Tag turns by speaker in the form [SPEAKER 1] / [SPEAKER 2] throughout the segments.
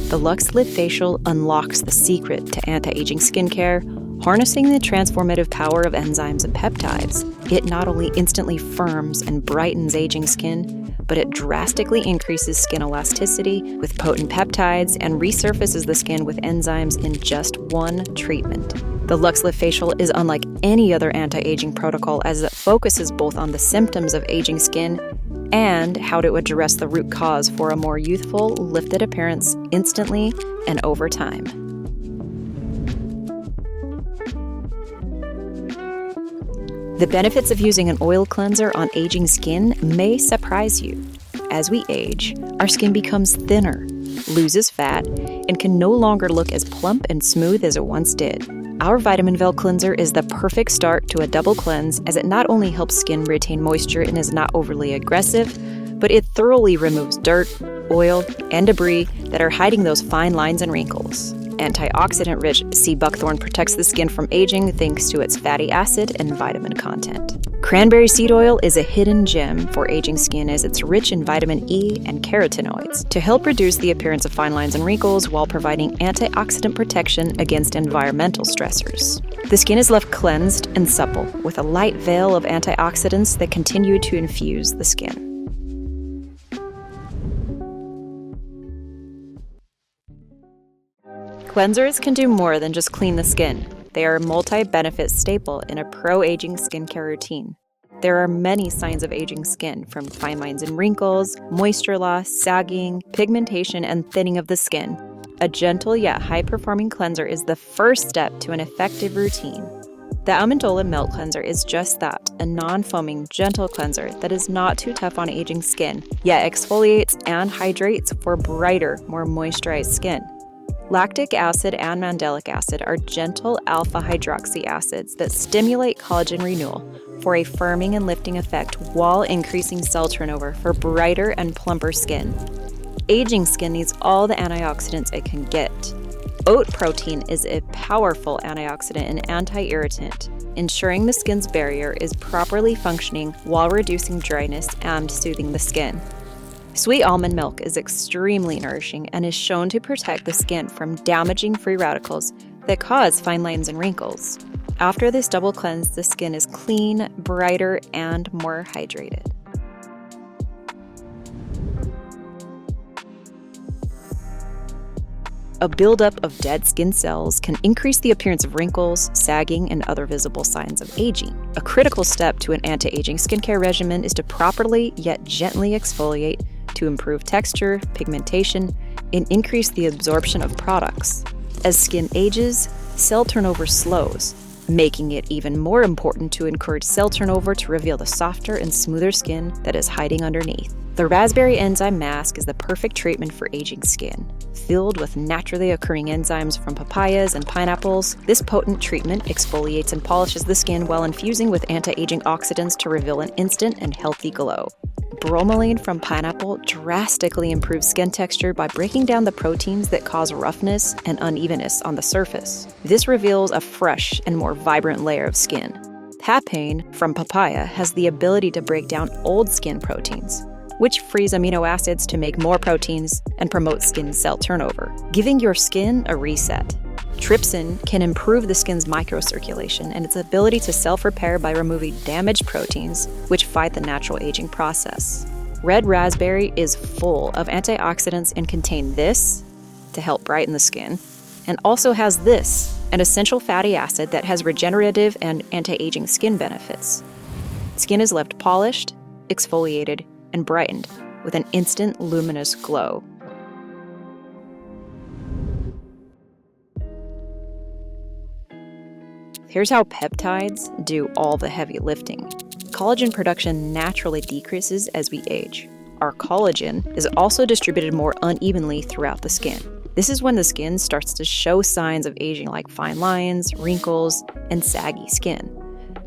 [SPEAKER 1] The Luxe Lift Facial unlocks the secret to anti-aging skincare, harnessing the transformative power of enzymes and peptides. It not only instantly firms and brightens aging skin, but it drastically increases skin elasticity with potent peptides and resurfaces the skin with enzymes in just one treatment. The Luxe Lift Facial is unlike any other anti-aging protocol as it focuses both on the symptoms of aging skin and how to address the root cause for a more youthful, lifted appearance instantly and over time. The benefits of using an oil cleanser on aging skin may surprise you. As we age, our skin becomes thinner, loses fat, and can no longer look as plump and smooth as it once did. Our Vitamin Veil cleanser is the perfect start to a double cleanse, as it not only helps skin retain moisture and is not overly aggressive, but it thoroughly removes dirt, oil, and debris that are hiding those fine lines and wrinkles. Antioxidant-rich sea buckthorn protects the skin from aging thanks to its fatty acid and vitamin content. Cranberry seed oil is a hidden gem for aging skin as it's rich in vitamin E and carotenoids to help reduce the appearance of fine lines and wrinkles while providing antioxidant protection against environmental stressors. The skin is left cleansed and supple with a light veil of antioxidants that continue to infuse the skin. Cleansers can do more than just clean the skin. They are a multi-benefit staple in a pro-aging skincare routine. There are many signs of aging skin, from fine lines and wrinkles, moisture loss, sagging, pigmentation, and thinning of the skin. A gentle yet high-performing cleanser is the first step to an effective routine. The Amandola Melt Cleanser is just that, a non-foaming, gentle cleanser that is not too tough on aging skin, yet exfoliates and hydrates for brighter, more moisturized skin. Lactic acid and mandelic acid are gentle alpha-hydroxy acids that stimulate collagen renewal for a firming and lifting effect while increasing cell turnover for brighter and plumper skin. Aging skin needs all the antioxidants it can get. Oat protein is a powerful antioxidant and anti-irritant, ensuring the skin's barrier is properly functioning while reducing dryness and soothing the skin. Sweet almond milk is extremely nourishing and is shown to protect the skin from damaging free radicals that cause fine lines and wrinkles. After this double cleanse, the skin is clean, brighter, and more hydrated. A buildup of dead skin cells can increase the appearance of wrinkles, sagging, and other visible signs of aging. A critical step to an anti-aging skincare regimen is to properly yet gently exfoliate to improve texture, pigmentation, and increase the absorption of products. As skin ages, cell turnover slows, making it even more important to encourage cell turnover to reveal the softer and smoother skin that is hiding underneath. The Raspberry Enzyme Mask is the perfect treatment for aging skin. Filled with naturally occurring enzymes from papayas and pineapples, this potent treatment exfoliates and polishes the skin while infusing with anti-aging oxidants to reveal an instant and healthy glow. Bromelain from pineapple drastically improves skin texture by breaking down the proteins that cause roughness and unevenness on the surface. This reveals a fresh and more vibrant layer of skin. Papain from papaya has the ability to break down old skin proteins, which frees amino acids to make more proteins and promote skin cell turnover, giving your skin a reset. Trypsin can improve the skin's microcirculation and its ability to self-repair by removing damaged proteins, which fight the natural aging process. Red raspberry is full of antioxidants and contains this to help brighten the skin, and also has this, an essential fatty acid that has regenerative and anti-aging skin benefits. Skin is left polished, exfoliated, and brightened with an instant luminous glow. Here's how peptides do all the heavy lifting. Collagen production naturally decreases as we age. Our collagen is also distributed more unevenly throughout the skin. This is when the skin starts to show signs of aging, like fine lines, wrinkles, and saggy skin.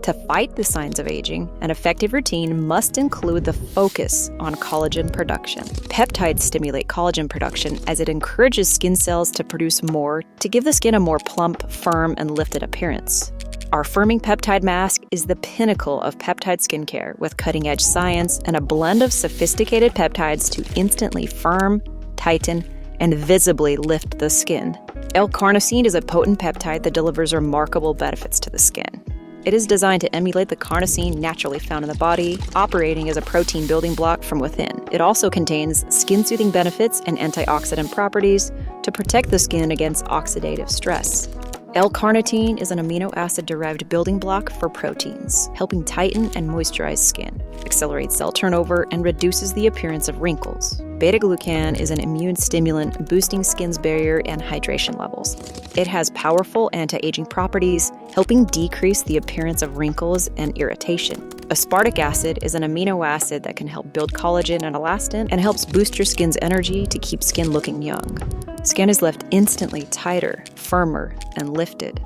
[SPEAKER 1] To fight the signs of aging, an effective routine must include the focus on collagen production. Peptides stimulate collagen production as it encourages skin cells to produce more to give the skin a more plump, firm, and lifted appearance. Our Firming Peptide Mask is the pinnacle of peptide skincare with cutting-edge science and a blend of sophisticated peptides to instantly firm, tighten, and visibly lift the skin. L-carnosine is a potent peptide that delivers remarkable benefits to the skin. It is designed to emulate the carnosine naturally found in the body, operating as a protein building block from within. It also contains skin-soothing benefits and antioxidant properties to protect the skin against oxidative stress. L-carnitine is an amino acid-derived building block for proteins, helping tighten and moisturize skin, accelerates cell turnover, and reduces the appearance of wrinkles. Beta-glucan is an immune stimulant boosting skin's barrier and hydration levels. It has powerful anti-aging properties, helping decrease the appearance of wrinkles and irritation. Aspartic acid is an amino acid that can help build collagen and elastin and helps boost your skin's energy to keep skin looking young. Skin is left instantly tighter, firmer, and lifted.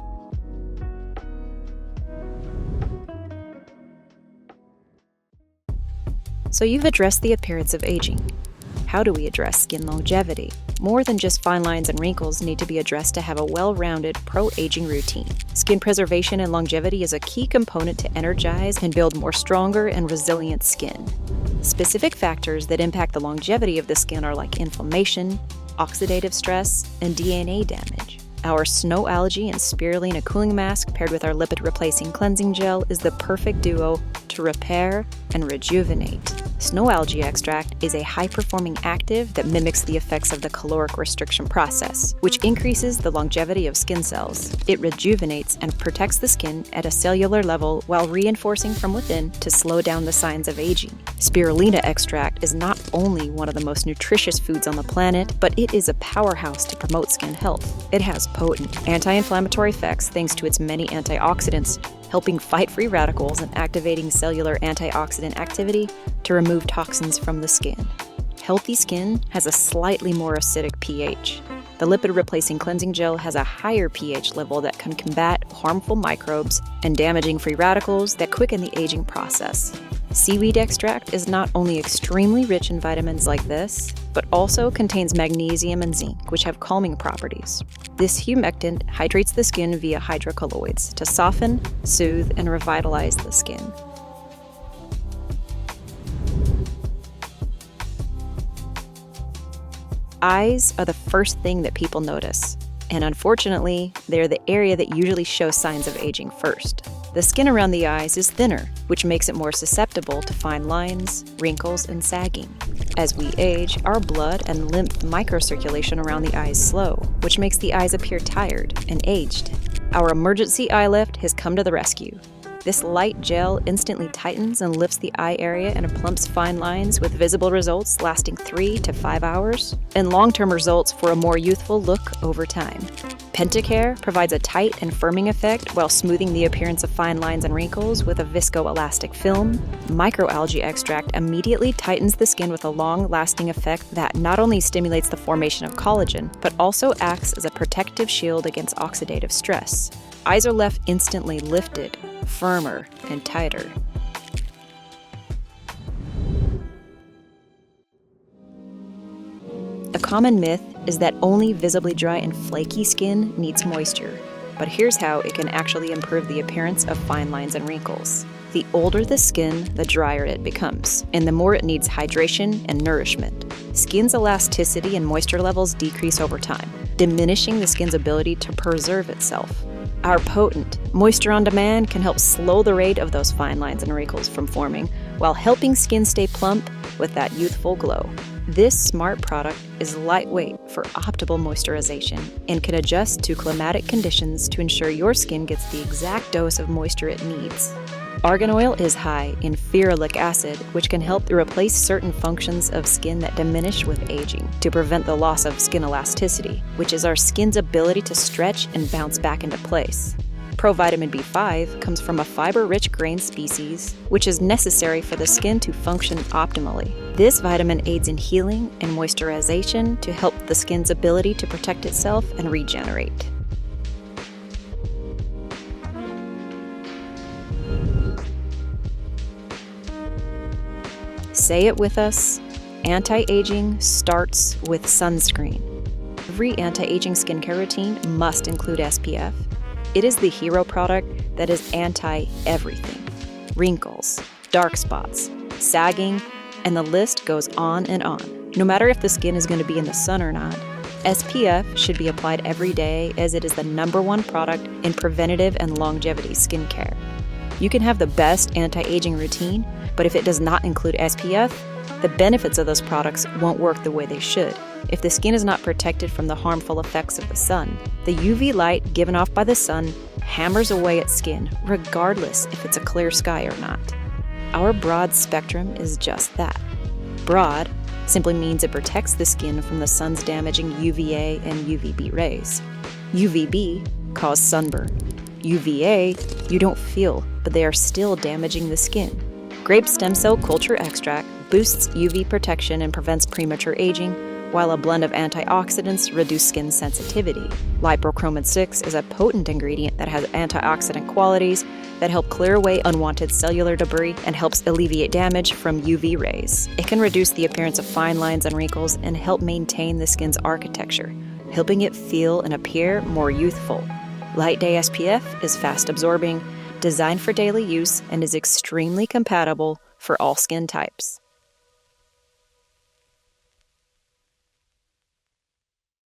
[SPEAKER 1] So you've addressed the appearance of aging. How do we address skin longevity? More than just fine lines and wrinkles need to be addressed to have a well-rounded, pro-aging routine. Skin preservation and longevity is a key component to energize and build more stronger and resilient skin. Specific factors that impact the longevity of the skin are like inflammation, oxidative stress, and DNA damage. Our snow algae and spirulina cooling mask paired with our lipid-replacing cleansing gel is the perfect duo to repair and rejuvenate. Snow algae extract is a high-performing active that mimics the effects of the caloric restriction process, which increases the longevity of skin cells. It rejuvenates and protects the skin at a cellular level while reinforcing from within to slow down the signs of aging. Spirulina extract is not only one of the most nutritious foods on the planet, but it is a powerhouse to promote skin health. It has potent anti-inflammatory effects thanks to its many antioxidants, helping fight free radicals and activating cellular antioxidant activity to remove toxins from the skin. Healthy skin has a slightly more acidic pH. The lipid-replacing cleansing gel has a higher pH level that can combat harmful microbes and damaging free radicals that quicken the aging process. Seaweed extract is not only extremely rich in vitamins like this, but also contains magnesium and zinc, which have calming properties. This humectant hydrates the skin via hydrocolloids to soften, soothe, and revitalize the skin. Eyes are the first thing that people notice, and unfortunately, they're the area that usually shows signs of aging first. The skin around the eyes is thinner, which makes it more susceptible to fine lines, wrinkles, and sagging. As we age, our blood and lymph microcirculation around the eyes slow, which makes the eyes appear tired and aged. Our emergency eye lift has come to the rescue. This light gel instantly tightens and lifts the eye area and plumps fine lines with visible results lasting 3 to 5 hours, and long-term results for a more youthful look over time. Pentacare provides a tight and firming effect while smoothing the appearance of fine lines and wrinkles with a viscoelastic film. Microalgae extract immediately tightens the skin with a long-lasting effect that not only stimulates the formation of collagen, but also acts as a protective shield against oxidative stress. Eyes are left instantly lifted, firmer, and tighter. A common myth is that only visibly dry and flaky skin needs moisture, but here's how it can actually improve the appearance of fine lines and wrinkles. The older the skin, the drier it becomes, and the more it needs hydration and nourishment. Skin's elasticity and moisture levels decrease over time, diminishing the skin's ability to preserve itself. Our potent Moisture on Demand can help slow the rate of those fine lines and wrinkles from forming while helping skin stay plump with that youthful glow. This smart product is lightweight for optimal moisturization and can adjust to climatic conditions to ensure your skin gets the exact dose of moisture it needs. Argan oil is high in ferulic acid, which can help replace certain functions of skin that diminish with aging to prevent the loss of skin elasticity, which is our skin's ability to stretch and bounce back into place. Provitamin B5 comes from a fiber-rich grain species, which is necessary for the skin to function optimally. This vitamin aids in healing and moisturization to help the skin's ability to protect itself and regenerate. Say it with us, anti-aging starts with sunscreen. Every anti-aging skincare routine must include SPF. It is the hero product that is anti-everything. Wrinkles, dark spots, sagging, and the list goes on and on. No matter if the skin is going to be in the sun or not, SPF should be applied every day as it is the #1 product in preventative and longevity skincare. You can have the best anti-aging routine, but if it does not include SPF, the benefits of those products won't work the way they should. If the skin is not protected from the harmful effects of the sun, the UV light given off by the sun hammers away at skin, regardless if it's a clear sky or not. Our broad spectrum is just that. Broad simply means it protects the skin from the sun's damaging UVA and UVB rays. UVB cause sunburn. UVA you don't feel, but they are still damaging the skin. Grape stem cell culture extract boosts UV protection and prevents premature aging, while a blend of antioxidants reduce skin sensitivity. Lipochromin 6 is a potent ingredient that has antioxidant qualities that help clear away unwanted cellular debris and helps alleviate damage from UV rays. It can reduce the appearance of fine lines and wrinkles and help maintain the skin's architecture, helping it feel and appear more youthful. Light Day SPF is fast absorbing, designed for daily use, and is extremely compatible for all skin types.